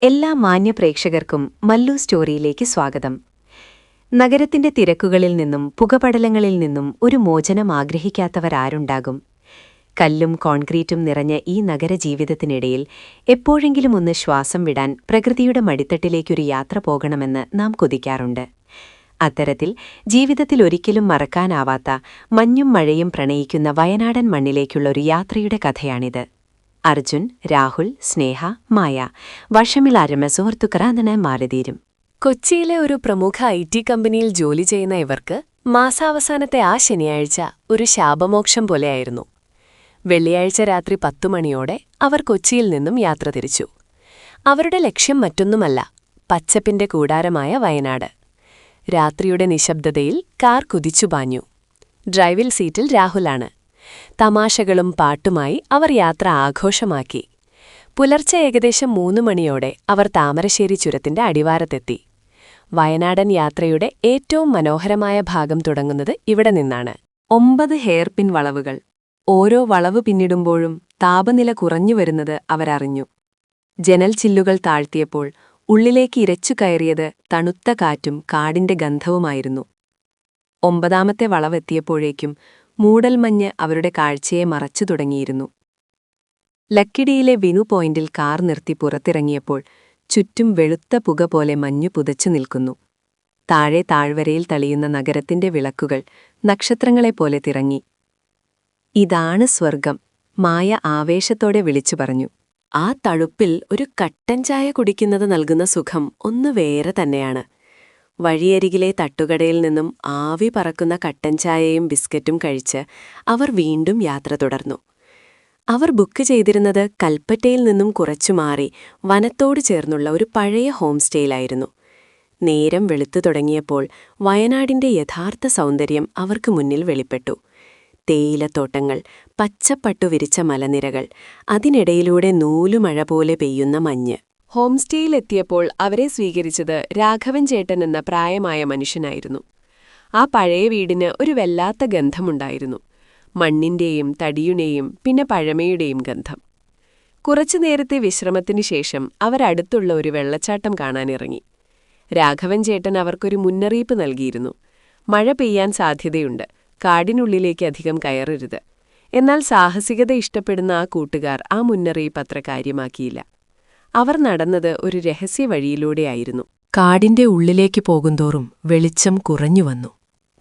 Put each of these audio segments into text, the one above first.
എല്ലാ മാന്യ പ്രേക്ഷകർക്കും മല്ലു സ്റ്റോറിയിലേക്ക് സ്വാഗതം. നഗരത്തിന്റെ തിരക്കുകളിൽ നിന്നും പുകപടലങ്ങളിൽ നിന്നും ഒരു മോചനം ആഗ്രഹിക്കാത്തവരാരുണ്ടാകും? കല്ലും കോൺക്രീറ്റും നിറഞ്ഞ ഈ നഗരജീവിതത്തിനിടയിൽ എപ്പോഴെങ്കിലും ഒന്ന് ശ്വാസം വിടാൻ പ്രകൃതിയുടെ മടിത്തട്ടിലേക്കൊരു യാത്ര പോകണമെന്ന് നാം കൊതിക്കാറുണ്ട്. അത്തരത്തിൽ ജീവിതത്തിൽ ഒരിക്കലും മറക്കാനാവാത്ത മഞ്ഞും മഴയും പ്രണയിക്കുന്ന വയനാടൻ മണ്ണിലേക്കുള്ള ഒരു യാത്രയുടെ കഥയാണിത്. അർജുൻ, രാഹുൽ, സ്നേഹ, മായ വർഷമിലാരമ സുഹൃത്തുക്കറാണെന്ന് മാറിതീരും. കൊച്ചിയിലെ ഒരു പ്രമുഖ IT കമ്പനിയിൽ ജോലി ചെയ്യുന്ന ഇവർക്ക് മാസാവസാനത്തെ ആ ശനിയാഴ്ച ഒരു ശാപമോക്ഷം പോലെയായിരുന്നു. വെള്ളിയാഴ്ച രാത്രി 10 മണിയോടെ അവർ കൊച്ചിയിൽ നിന്നും യാത്ര തിരിച്ചു. അവരുടെ ലക്ഷ്യം മറ്റൊന്നുമല്ല, പച്ചപ്പിന്റെ കൂടാരമായ വയനാട്. രാത്രിയുടെ നിശബ്ദതയിൽ കാർ കുതിച്ചുപാഞ്ഞു. ഡ്രൈവിൽ സീറ്റിൽ രാഹുലാണ്. തമാശകളും പാട്ടുമായി അവർ യാത്ര ആഘോഷമാക്കി. പുലർച്ചെ ഏകദേശം 3 മണിയോടെ അവർ താമരശ്ശേരി ചുരത്തിന്റെ അടിവാരത്തെത്തി. വയനാടൻ യാത്രയുടെ ഏറ്റവും മനോഹരമായ ഭാഗം തുടങ്ങുന്നത് ഇവിടെ നിന്നാണ്. 9 ഹെയർപിൻ വളവുകൾ. ഓരോ വളവ് പിന്നിടുമ്പോഴും താപനില കുറഞ്ഞുവരുന്നത് അവരറിഞ്ഞു. ജനൽ ചില്ലുകൾ താഴ്ത്തിയപ്പോൾ ഉള്ളിലേക്ക് ഇരച്ചു കയറിയത് തണുത്ത കാറ്റും കാടിന്റെ ഗന്ധവുമായിരുന്നു. 9ാമത്തെ വളവെത്തിയപ്പോഴേക്കും മൂടൽമഞ്ഞ് അവരുടെ കാഴ്ചയെ മറച്ചു തുടങ്ങിയിരുന്നു. ലക്കിടിയിലെ വിനു പോയിന്റിൽ കാർ നിർത്തി പുറത്തിറങ്ങിയപ്പോൾ ചുറ്റും വെളുത്ത പുക പോലെ മഞ്ഞു പുതച്ചു നിൽക്കുന്നു. താഴെ താഴ്വരയിൽ തളിയുന്ന നഗരത്തിന്റെ വിളക്കുകൾ നക്ഷത്രങ്ങളെപ്പോലെ തിറങ്ങി. ഇതാണ് സ്വർഗം, മായ ആവേശത്തോടെ വിളിച്ചു പറഞ്ഞു. ആ തണുപ്പിൽ ഒരു കട്ടൻ ചായ കുടിക്കുന്നത് നൽകുന്ന സുഖം ഒന്ന് വേറെ തന്നെയാണ്. വഴിയരികിലെ തട്ടുകടയിൽ നിന്നും ആവി പറക്കുന്ന കട്ടൻ ചായയും ബിസ്ക്കറ്റും കഴിച്ച് അവർ വീണ്ടും യാത്ര തുടർന്നു. അവർ ബുക്ക് ചെയ്തിരുന്നത് കൽപ്പറ്റയിൽ നിന്നും കുറച്ചു മാറി വനത്തോട് ചേർന്നുള്ള ഒരു പഴയ ഹോം സ്റ്റേയിലായിരുന്നു. നേരം വെളുത്തു തുടങ്ങിയപ്പോൾ വയനാടിന്റെ യഥാർത്ഥ സൗന്ദര്യം അവർക്ക് മുന്നിൽ വെളിപ്പെട്ടു. തേയിലത്തോട്ടങ്ങൾ, പച്ചപ്പട്ടു വിരിച്ച മലനിരകൾ, അതിനിടയിലൂടെ നൂലുമഴ പോലെ പെയ്യുന്ന മഞ്ഞ്. ഹോം സ്റ്റേയിലെത്തിയപ്പോൾ അവരെ സ്വീകരിച്ചത് രാഘവൻ ചേട്ടൻ എന്ന പ്രായമായ മനുഷ്യനായിരുന്നു. ആ പഴയ വീടിന് ഒരു വല്ലാത്ത ഗന്ധമുണ്ടായിരുന്നു. മണ്ണിന്റെയും തടിയുടെയും പിന്നെ പഴമയുടെയും ഗന്ധം. കുറച്ചു നേരത്തെ വിശ്രമത്തിനു ശേഷം അവരടുത്തുള്ള ഒരു വെള്ളച്ചാട്ടം കാണാനിറങ്ങി. രാഘവൻ ചേട്ടൻ അവർക്കൊരു മുന്നറിയിപ്പ് നൽകിയിരുന്നു. മഴ പെയ്യാൻ സാധ്യതയുണ്ട്, കാടിനുള്ളിലേക്ക് അധികം കയറരുത്. എന്നാൽ സാഹസികത ഇഷ്ടപ്പെടുന്ന ആ കൂട്ടുകാർ ആ മുന്നറിയിപ്പ് അത്ര കാര്യമാക്കിയില്ല. അവർ നടന്നത് ഒരു രഹസ്യ വഴിയിലൂടെയായിരുന്നു. കാടിന്റെ ഉള്ളിലേക്ക് പോകുന്തോറും വെളിച്ചം കുറഞ്ഞുവന്നു.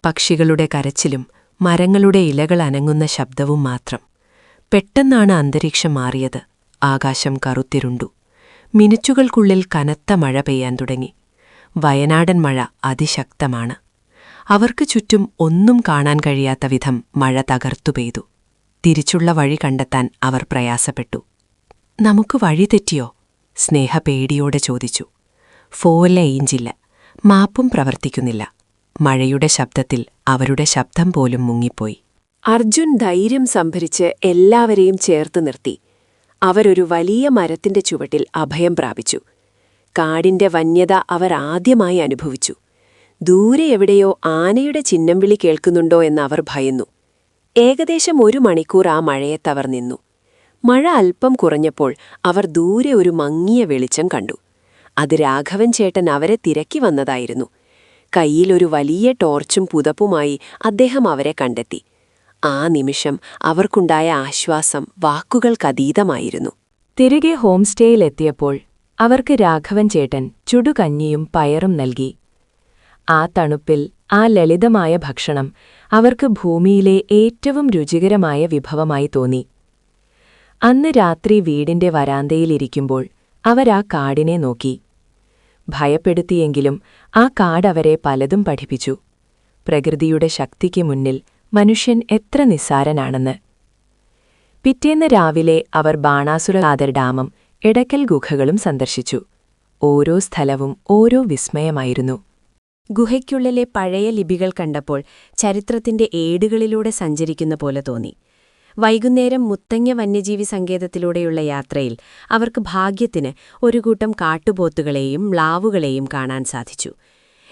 പക്ഷികളുടെ കരച്ചിലും മരങ്ങളുടെ ഇലകൾ അനങ്ങുന്ന ശബ്ദവും മാത്രം. പെട്ടെന്നാണ് അന്തരീക്ഷം മാറിയത്. ആകാശം കറുത്തിരുണ്ടു. മിനിറ്റുകൾക്കുള്ളിൽ കനത്ത മഴ പെയ്യാൻ തുടങ്ങി. വയനാടൻ മഴ അതിശക്തമാണ്. അവർക്ക് ചുറ്റും ഒന്നും കാണാൻ കഴിയാത്ത വിധം മഴ തകർത്തു പെയ്തു. തിരിച്ചുള്ള വഴി കണ്ടെത്താൻ അവർ പ്രയാസപ്പെട്ടു. നമുക്ക് വഴി തെറ്റിയോ? സ്നേഹ പേടിയോടെ ചോദിച്ചു. ഫോല ഏഞ്ചില്ല, മാപ്പും പ്രവർത്തിക്കുന്നില്ല. മഴയുടെ ശബ്ദത്തിൽ അവരുടെ ശബ്ദം പോലും മുങ്ങിപ്പോയി. അർജുൻ ധൈര്യം സംഭരിച്ച് എല്ലാവരെയും ചേർത്ത് നിർത്തി. അവരൊരു വലിയ മരത്തിന്റെ ചുവട്ടിൽ അഭയം പ്രാപിച്ചു. കാടിന്റെ വന്യത അവർ ആദ്യമായി അനുഭവിച്ചു. ദൂരെ എവിടെയോ ആനയുടെ ചിഹ്നം വിളി കേൾക്കുന്നുണ്ടോ എന്ന് അവർ ഭയന്നു. ഏകദേശം 1 മണിക്കൂർ ആ മഴയത്തവർ നിന്നു. മഴ അല്പം കുറഞ്ഞപ്പോൾ അവർ ദൂരെ ഒരു മങ്ങിയ വെളിച്ചം കണ്ടു. അത് രാഘവൻ ചേട്ടൻ അവരെ തിരക്കി വന്നതായിരുന്നു. കയ്യിലൊരു വലിയ ടോർച്ചും പുതപ്പുമായി അദ്ദേഹം അവരെ കണ്ടെത്തി. ആ നിമിഷം അവർക്കുണ്ടായ ആശ്വാസം വാക്കുകൾക്കതീതമായിരുന്നു. തിരികെ ഹോം സ്റ്റേയിലെത്തിയപ്പോൾ അവർക്ക് രാഘവൻ ചേട്ടൻ ചുടുകഞ്ഞിയും പയറും നൽകി. ആ തണുപ്പിൽ ആ ലളിതമായ ഭക്ഷണം അവർക്ക് ഭൂമിയിലെ ഏറ്റവും രുചികരമായ വിഭവമായി തോന്നി. അന്ന് രാത്രി വീടിന്റെ വരാന്തയിലിരിക്കുമ്പോൾ അവരാ കാടിനെ നോക്കി. ഭയപ്പെടുത്തിയെങ്കിലും ആ കാടവരെ പലതും പഠിപ്പിച്ചു. പ്രകൃതിയുടെ ശക്തിക്ക് മുന്നിൽ മനുഷ്യൻ എത്ര നിസ്സാരനാണെന്ന്. പിറ്റേന്ന് രാവിലെ അവർ ബാണാസുരനാഥർ ഡാമും എടക്കൽ ഗുഹകളും സന്ദർശിച്ചു. ഓരോ സ്ഥലവും ഓരോ വിസ്മയമായിരുന്നു. ഗുഹയ്ക്കുള്ളിലെ പഴയ ലിപികൾ കണ്ടപ്പോൾ ചരിത്രത്തിന്റെ ഏടുകളിലൂടെ സഞ്ചരിക്കുന്ന പോലെ തോന്നി. വൈകുന്നേരം മുത്തങ്ങ വന്യജീവി സങ്കേതത്തിലൂടെയുള്ള യാത്രയിൽ അവർക്ക് ഭാഗ്യത്തിന് ഒരു കൂട്ടം കാട്ടുപോത്തുകളെയും മ്ലാവുകളെയും കാണാൻ സാധിച്ചു.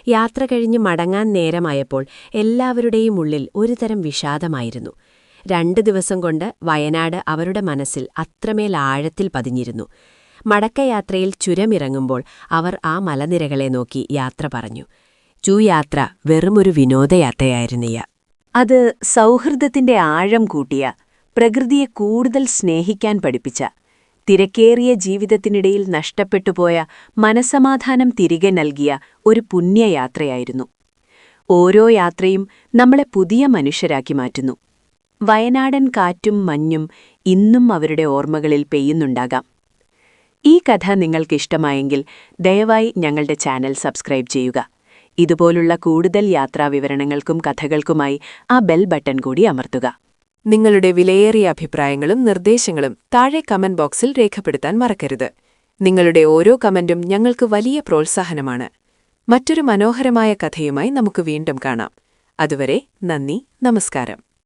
യാത്ര കഴിഞ്ഞ് മടങ്ങാൻ നേരമായപ്പോൾ എല്ലാവരുടെയും ഉള്ളിൽ ഒരുതരം വിഷാദമായിരുന്നു. 2 ദിവസം കൊണ്ട് വയനാട് അവരുടെ മനസ്സിൽ അത്രമേൽ ആഴത്തിൽ പതിഞ്ഞിരുന്നു. മടക്കയാത്രയിൽ ചുരമിറങ്ങുമ്പോൾ അവർ ആ മലനിരകളെ നോക്കി യാത്ര പറഞ്ഞു. യാത്ര വെറുമൊരു വിനോദയാത്രയായിരുന്നില്ല. അത് സൗഹൃദത്തിന്റെ ആഴം കൂട്ടിയ, പ്രകൃതിയെ കൂടുതൽ സ്നേഹിക്കാൻ പഠിപ്പിച്ച, തിരക്കേറിയ ജീവിതത്തിനിടയിൽ നഷ്ടപ്പെട്ടുപോയ മനസ്സമാധാനം തിരികെ നൽകിയ ഒരു പുണ്യയാത്രയായിരുന്നു. ഓരോ യാത്രയും നമ്മളെ പുതിയ മനുഷ്യരാക്കി മാറ്റുന്നു. വയനാടൻ കാറ്റും മഞ്ഞും ഇന്നും അവരുടെ ഓർമ്മകളിൽ പെയ്യുന്നുണ്ടാകാം. ഈ കഥ നിങ്ങൾക്കിഷ്ടമായെങ്കിൽ ദയവായി ഞങ്ങളുടെ ചാനൽ സബ്സ്ക്രൈബ് ചെയ്യുക. ഇതുപോലുള്ള കൂടുതൽ യാത്രാവിവരണങ്ങൾക്കും കഥകൾക്കുമായി ആ ബെൽ ബട്ടൺ കൂടി അമർത്തുക. നിങ്ങളുടെ വിലയേറിയ അഭിപ്രായങ്ങളും നിർദ്ദേശങ്ങളും താഴെ കമന്റ് ബോക്സിൽ രേഖപ്പെടുത്താൻ മറക്കരുത്. നിങ്ങളുടെ ഓരോ കമന്റും ഞങ്ങൾക്ക് വലിയ പ്രോത്സാഹനമാണ്. മറ്റൊരു മനോഹരമായ കഥയുമായി നമുക്ക് വീണ്ടും കാണാം. അതുവരെ നന്ദി, നമസ്കാരം.